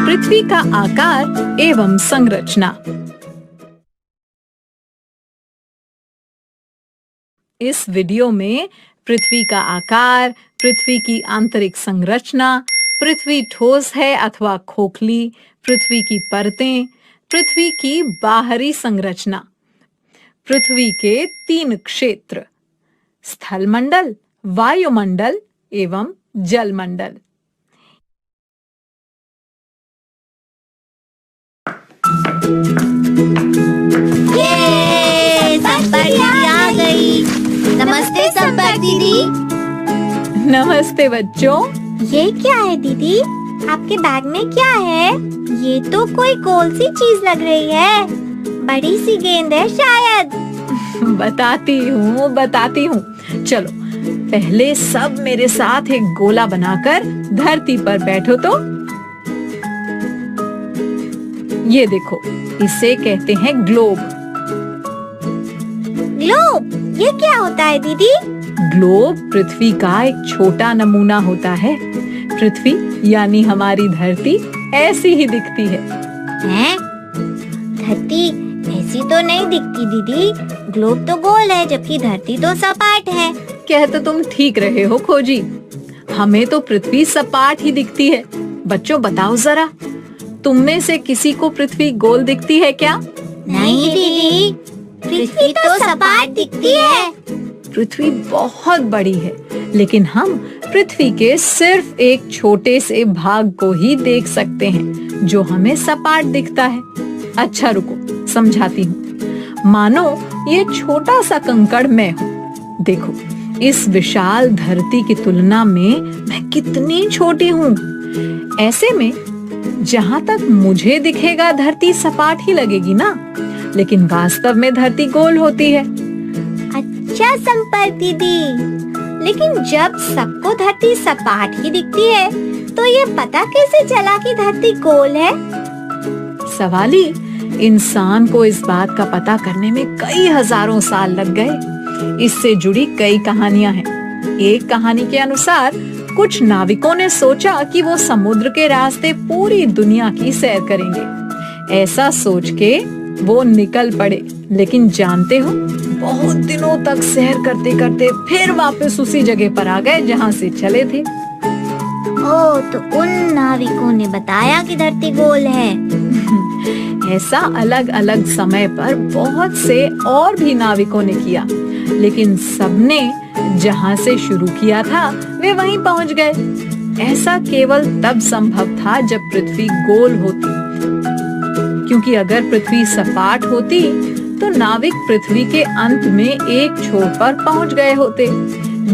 पृथ्वी का आकार एवं संरचना। इस वीडियो में पृथ्वी का आकार, पृथ्वी की आंतरिक संरचना, पृथ्वी ठोस है अथवा खोखली, पृथ्वी की परतें, पृथ्वी की बाहरी संरचना, पृथ्वी के 3 क्षेत्र, स्थलमंडल, वायुमंडल एवं जलमंडल। आ गई। नमस्ते संपर दीदी। नमस्ते बच्चों। ये क्या है दीदी? आपके बैग में क्या है? ये तो कोई गोल सी चीज लग रही है। बड़ी सी गेंद है शायद। बताती हूँ। चलो पहले सब मेरे साथ एक गोला बनाकर धरती पर बैठो तो। ये देखो, इसे कहते हैं ग्लोब। ग्लोब? ये क्या होता है दीदी? ग्लोब पृथ्वी का एक छोटा नमूना होता है। पृथ्वी यानी हमारी धरती ऐसी ही दिखती है। हैं? धरती ऐसी तो नहीं दिखती दीदी। ग्लोब तो गोल है जबकि धरती तो सपाट है। कह तो तुम ठीक रहे हो खोजी। हमें तो पृथ्वी सपाट ही दिखती है। बच्चों बताओ जरा, तुम में से किसी को पृथ्वी गोल दिखती है क्या? नहीं दीदी, पृथ्वी तो सपाट दिखती है। पृथ्वी बहुत बड़ी है, लेकिन हम पृथ्वी के सिर्फ एक छोटे से भाग को ही देख सकते हैं जो हमें सपाट दिखता है। अच्छा रुको, समझाती हूँ। मानो ये छोटा सा कंकड़ मैं हूँ। देखो, इस विशाल धरती की तुलना में मैं कितनी छोटी हूँ। ऐसे में जहाँ तक मुझे दिखेगा धरती सपाट ही लगेगी ना, लेकिन वास्तव में धरती गोल होती है। अच्छा संपर दीदी, लेकिन जब सबको धरती सपाट ही दिखती है तो ये पता कैसे चला कि धरती गोल है? सवाली, इंसान को इस बात का पता करने में कई हजारों साल लग गए। इससे जुड़ी कई कहानियां हैं। एक कहानी के अनुसार कुछ नाविकों ने सोचा कि वो समुद्र के रास्ते पूरी दुनिया की सैर करेंगे। ऐसा सोच के वो निकल पड़े, लेकिन जानते हो, बहुत दिनों तक सैर करते करते फिर वापस उसी जगह पर आ गए जहाँ से चले थे। ओह, तो उन नाविकों ने बताया कि धरती गोल है। ऐसा अलग अलग समय पर बहुत से और भी नाविकों ने किया, लेकिन सबने जहाँ से शुरू किया था वे वहीं पहुँच गए। ऐसा केवल तब संभव था जब पृथ्वी गोल होती, क्योंकि अगर पृथ्वी सपाट होती तो नाविक पृथ्वी के अंत में एक छोर पर पहुँच गए होते,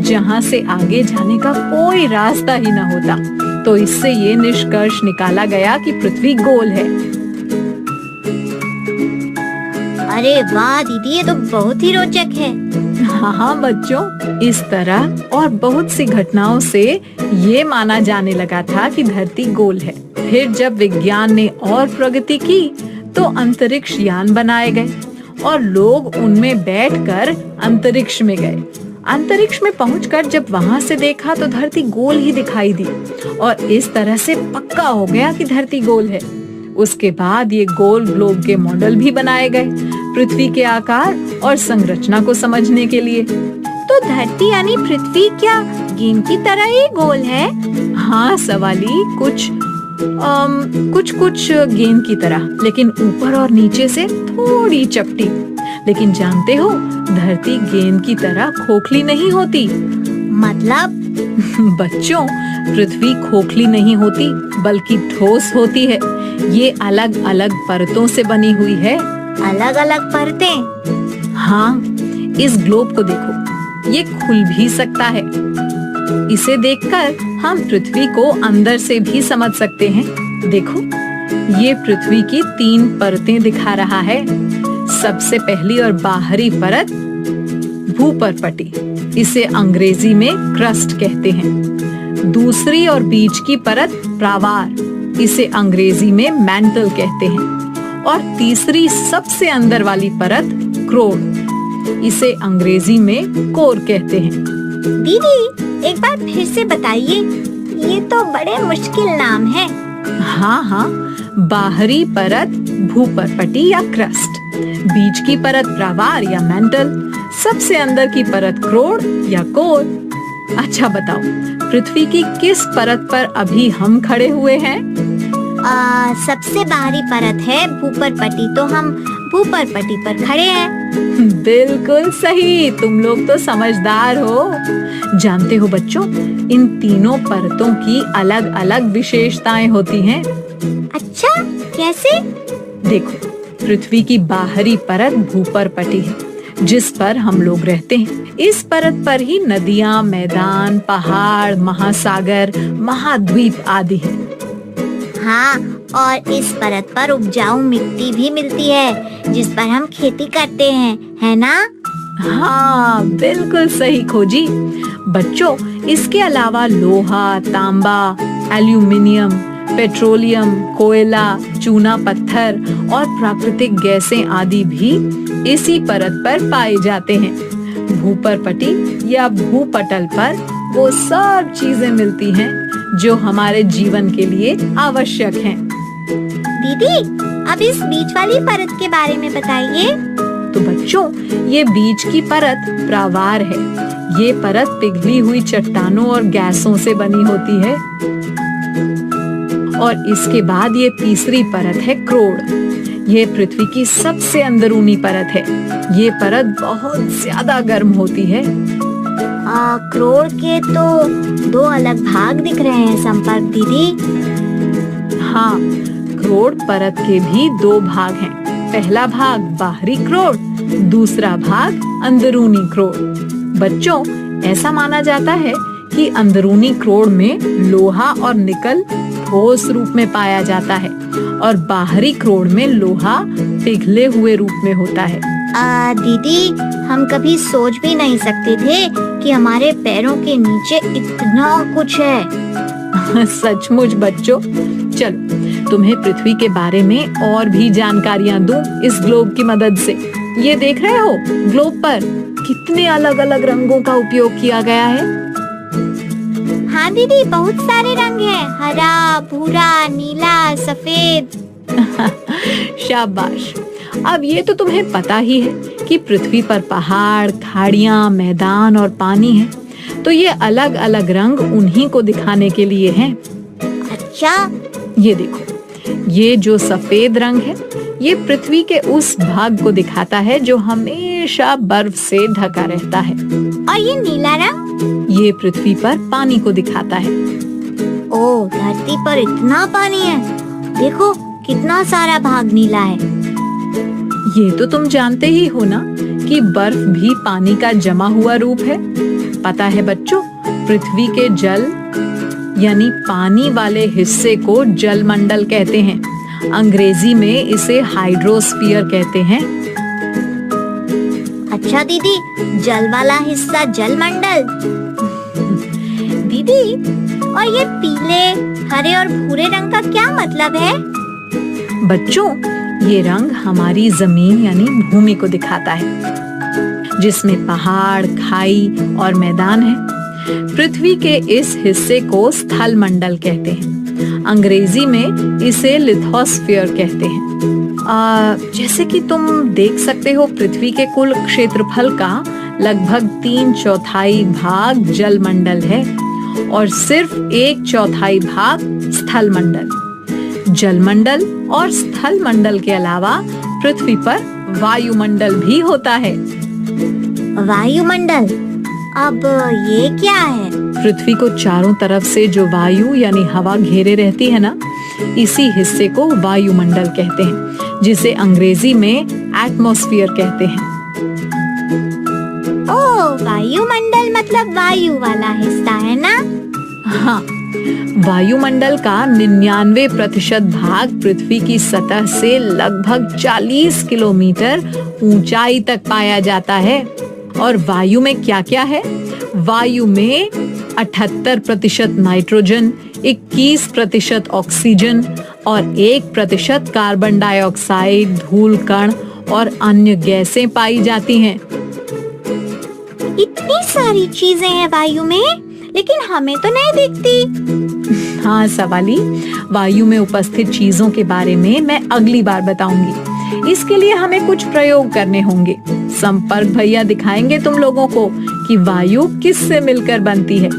जहाँ से आगे जाने का कोई रास्ता ही न होता। तो इससे ये निष्कर्ष निकाला गया कि पृथ्वी गोल है। अरे वाह दीदी, ये तो बहुत ही रोचक है। हाँ बच्चों, इस तरह और बहुत सी घटनाओं से ये माना जाने लगा था कि धरती गोल है। फिर जब विज्ञान ने और प्रगति की तो अंतरिक्ष यान बनाए गए और लोग उनमें बैठकर अंतरिक्ष में गए। अंतरिक्ष में पहुंचकर जब वहां से देखा तो धरती गोल ही दिखाई दी और इस तरह से पक्का हो गया कि धरती गोल है। उसके बाद ये गोल ग्लोब के मॉडल भी बनाए गए पृथ्वी के आकार और संरचना को समझने के लिए। तो धरती यानी पृथ्वी क्या गेंद की तरह ही गोल है? हाँ सवाली, कुछ गेंद की तरह, लेकिन ऊपर और नीचे से थोड़ी चपटी। लेकिन जानते हो, धरती गेंद की तरह खोखली नहीं होती। मतलब? बच्चों, पृथ्वी खोखली नहीं होती बल्कि ठोस होती है। ये अलग अलग परतों से बनी हुई है। अलग अलग परतें? हाँ, इस ग्लोब को देखो, ये खुल भी सकता है। इसे देखकर हम पृथ्वी को अंदर से भी समझ सकते हैं। देखो, ये पृथ्वी की 3 परतें दिखा रहा है। सबसे पहली और बाहरी परत भूपरपटी, इसे अंग्रेजी में क्रस्ट कहते हैं। दूसरी और बीच की परत प्रावार, इसे अंग्रेजी में मैंटल कहते हैं। और तीसरी सबसे अंदर वाली परत क्रोड, इसे अंग्रेजी में कोर कहते हैं। दीदी, एक बार फिर से बताइए, ये तो बड़े मुश्किल नाम है। हाँ, बाहरी परत भूपरपटी या क्रस्ट, बीच की परत प्रावार या मैंटल, सबसे अंदर की परत क्रोड या कोर। अच्छा बताओ, पृथ्वी की किस परत पर अभी हम खड़े हुए हैं? सबसे बाहरी परत है भूपरपटी, तो हम भूपरपटी पर खड़े हैं। बिल्कुल सही, तुम लोग तो समझदार हो। जानते हो बच्चों, इन तीनों परतों की अलग अलग विशेषताएं होती हैं। अच्छा, कैसे? देखो, पृथ्वी की बाहरी परत भूपरपटी है, जिस पर हम लोग रहते हैं। इस परत पर ही नदियां, मैदान, पहाड़, महासागर, महाद्वीप आदि हैं। हाँ, और इस परत पर उपजाऊ मिट्टी भी मिलती है, जिस पर हम खेती करते हैं, है ना? हाँ, बिल्कुल सही खोजी। बच्चों, इसके अलावा लोहा, तांबा, एल्यूमिनियम, पेट्रोलियम, कोयला, चूना पत्थर और प्राकृतिक गैसें आदि भी इसी परत पर पाए जाते हैं। भूपरपटी या भूपटल पर वो सब चीजें मिलती हैं जो हमारे जीवन के लिए आवश्यक हैं। दीदी, अब इस बीच वाली परत के बारे में बताइए। तो बच्चों, ये बीच की परत प्रावार है। ये परत पिघली हुई चट्टानों और गैसों से बनी होती है। और इसके बाद ये तीसरी परत है क्रोड। ये पृथ्वी की सबसे अंदरूनी परत है। ये परत बहुत ज्यादा गर्म होती है। क्रोड के तो 2 अलग भाग दिख रहे हैं संपर्क दीदी। हाँ, क्रोड परत के भी 2 भाग हैं। पहला भाग बाहरी क्रोड, दूसरा भाग अंदरूनी क्रोड। बच्चों, ऐसा माना जाता है कि अंदरूनी क्रोड में लोहा और निकल ठोस रूप में पाया जाता है और बाहरी क्रोड में लोहा पिघले हुए रूप में होता है। दीदी, हम कभी सोच भी नहीं सकते थे कि हमारे पैरों के नीचे इतना कुछ है। सचमुच बच्चों, चलो तुम्हें पृथ्वी के बारे में और भी जानकारियां दूं इस ग्लोब की मदद से। ये देख रहे हो, ग्लोब पर कितने अलग अलग रंगों का उपयोग किया गया है। हाँ दीदी, बहुत सारे रंग हैं, हरा, भूरा, नीला, सफेद। शाबाश। अब ये तो तुम्हें पता ही है कि पृथ्वी पर पहाड़, खाड़ियाँ, मैदान और पानी है, तो ये अलग अलग रंग उन्हीं को दिखाने के लिए हैं। अच्छा, ये देखो, ये जो सफेद रंग है, ये पृथ्वी के उस भाग को दिखाता है जो हमेशा बर्फ से ढका रहता है। और ये नीला रंग? ये पृथ्वी पर पानी को दिखाता है। ओह, धरती पर इतना पानी है, देखो कितना सारा भाग नीला है। ये तो तुम जानते ही हो ना कि बर्फ भी पानी का जमा हुआ रूप है। पता है बच्चों, पृथ्वी के जल यानी पानी वाले हिस्से को जलमंडल कहते हैं। अंग्रेजी में इसे हाइड्रोस्फीयर कहते हैं। अच्छा दीदी, जल वाला हिस्सा जलमंडल। दीदी, और ये पीले, हरे और भूरे रंग का क्या मतलब है? बच्चों, ये रंग हमारी जमीन यानी भूमि को दिखाता है, जिसमें पहाड़, खाई और मैदान है। पृथ्वी के इस हिस्से को स्थल मंडल कहते हैं। अंग्रेजी में इसे लिथोस्फीयर कहते हैं। जैसे कि तुम देख सकते हो, पृथ्वी के कुल क्षेत्रफल का लगभग 3/4 भाग जल मंडल है और सिर्फ 1/4 भाग स्थल मंडल। जलमंडल और स्थल मंडल के अलावा पृथ्वी पर वायुमंडल भी होता है। वायुमंडल? अब ये क्या है? पृथ्वी को चारों तरफ से जो वायु यानी हवा घेरे रहती है ना, इसी हिस्से को वायुमंडल कहते हैं, जिसे अंग्रेजी में एटमॉस्फेयर कहते हैं। ओ, वायुमंडल मतलब वायु वाला हिस्सा है ना? हाँ, वायुमंडल का 99% भाग पृथ्वी की सतह से लगभग 40 किलोमीटर ऊंचाई तक पाया जाता है। और वायु में क्या क्या है? वायु में 78% नाइट्रोजन, 21% ऑक्सीजन और 1% कार्बन डाइऑक्साइड, धूल कण और अन्य गैसें पाई जाती हैं। इतनी सारी चीजें हैं वायु में, लेकिन हमें तो नहीं दिखती। हाँ सवाली, वायु में उपस्थित चीजों के बारे में मैं अगली बार बताऊंगी। इसके लिए हमें कुछ प्रयोग करने होंगे। संपर्क भैया दिखाएंगे तुम लोगों को कि वायु किससे मिलकर बनती है।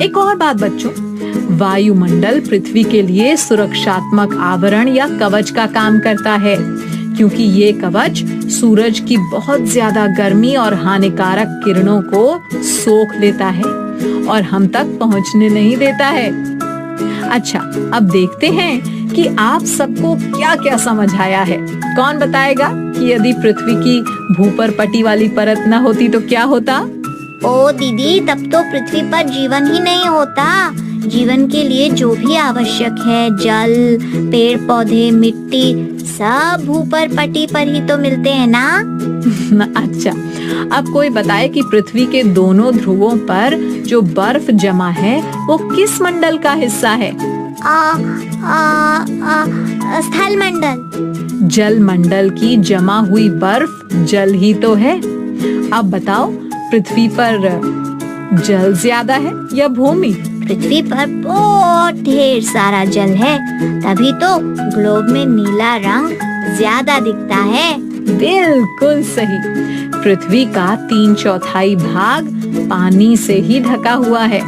एक और बात बच्चों, वायुमंडल पृथ्वी के लिए सुरक्षात्मक आवरण या कवच का काम करता है, क्योंकि ये कवच सूरज की बहुत ज्यादा गर्मी और हानिकारक किरणों को सोख लेता है और हम तक पहुंचने नहीं देता है। अच्छा, अब देखते हैं कि आप सबको क्या क्या समझ आया है। कौन बताएगा कि यदि पृथ्वी की भूपर्पटी वाली परत न होती तो क्या होता? ओ दीदी, तब तो पृथ्वी पर जीवन ही नहीं होता। जीवन के लिए जो भी आवश्यक है, जल, पेड़ पौधे, मिट्टी, सब भूपर्पटी पर ही तो मिलते हैं ना। अच्छा, अब कोई बताए कि पृथ्वी के दोनों ध्रुवों पर जो बर्फ जमा है वो किस मंडल का हिस्सा है? स्थल मंडल। जल मंडल की जमा हुई बर्फ जल ही तो है। अब बताओ, पृथ्वी पर जल ज्यादा है या भूमि? पृथ्वी पर बहुत ढेर सारा जल है, तभी तो ग्लोब में नीला रंग ज्यादा दिखता है। बिल्कुल सही। पृथ्वी का 3/4 भाग पानी से ही ढका हुआ है।